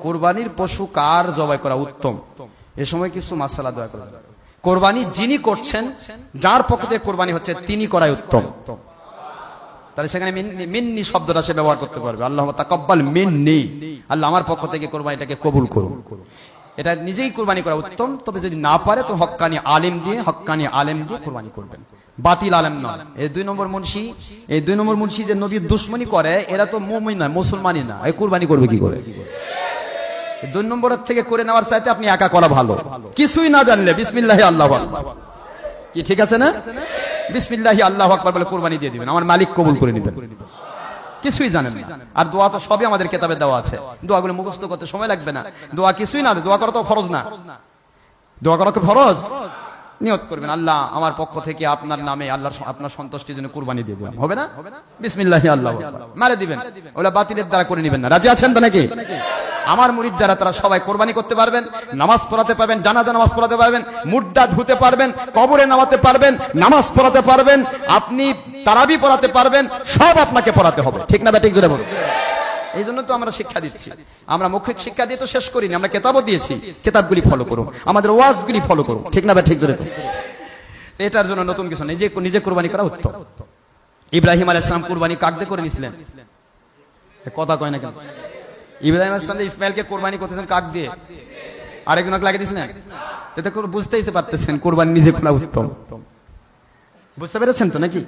কোরবানির পশু কার জবাই করা উত্তম, এ সময় কিছু মাসালা দয়া করে। কোরবানি যিনি করছেন, যার পক্ষ থেকে কোরবানি হচ্ছে, তিনি করাই উত্তম। তাহলে সেখানে মিন্নি শব্দটা সে ব্যবহার করতে পারবে। আল্লাহ তাকাব্বাল মিন্নি, আল্লাহ আমার পক্ষ থেকে কোরবানিটাকে কবুল করুন, এটা নিজেই কোরবানি করা উত্তম। তবে যদি না পারে তো হক্কানি আলেম দিয়ে কোরবানি করবেন, বাতিল আলেম নয়। এই 2 নম্বর মুন্সি যে নবীর দুশ্মনী করে, এরা তো মুমিন নয়, মুসলমানই না, এই কোরবানি করবে কি করে? 2 নম্বরের থেকে করে নেওয়ার চাইতে আপনি একা করা ভালো। কিছুই না জানলে বিসমিল্লাহি আল্লাহু আকবার, কি ঠিক আছে না? বিসমিল্লাহি আল্লাহু আকবার বলে কোরবানি দিয়ে দিবেন, আমার মালিক কবুল করে নেবেন। কিছুই জানেন না, আর দোয়া তো সবই আমাদের কিতাবে দেওয়া আছে, দোয়াগুলো মুখস্থ করতে সময় লাগবে না। দোয়া কিছুই না, দোয়া করা তো ফরজ না, দোয়া করা কি ফরজ? নিয়ত করবেন, আল্লাহ আমার পক্ষ থেকে আপনার নামে, আল্লাহর আপনার সন্তুষ্টির জন্য কুরবানি দিয়ে দিবেন, হবে না? বিসমিল্লাহি আল্লাহু আকবার মারে দিবেন, ওটা বাতিলের দ্বারা করে নেবেন না। রাজি আছেন তো নাকি? আমার মুরিদ যারা, তারা সবাই কোরবানি করতে পারবেন, নামাজ পড়াতে পারবেন, জানাজা নামাজ পড়াতে পারবেন, মুর্দা ধুতে পারবেন, কবরে নামাতে পারবেন, নামাজ পড়াতে পারবেন, আপনি তারাবি পড়াতে পারবেন, সব আপনাকে পড়াতে হবে, ঠিক না? ঠিক জোরে বলুন। এই জন্য তো আমরা শিক্ষা দিচ্ছি। আমরা মৌখিক শিক্ষা দিয়ে তো শেষ করিনি, আমরা কিতাবও দিয়েছি, কিতাবগুলি ফলো করুন, আমাদের ওয়াজগুলি ফলো করুন, ঠিক না? ঠিক জোরে। এটার জন্য নতুন কিছু নিজে কোরবানি করা উত্তম। ইব্রাহিম আলাইহিস সালাম কোরবানি কাকদে করে নিয়েছিলেন, কথা কয় না কেন? ইব্রাহিম আলাইহিস সালাম ইসমাইলকে কোরবানি করতেছেন কাক দিয়ে, আরেকজনকে লাগিয়ে দিয়েছিলেন। এটা বুঝতেই পারতেছেন কোরবানি নিজে করা উত্তম। বুঝতে পেরেছেন তো নাকি?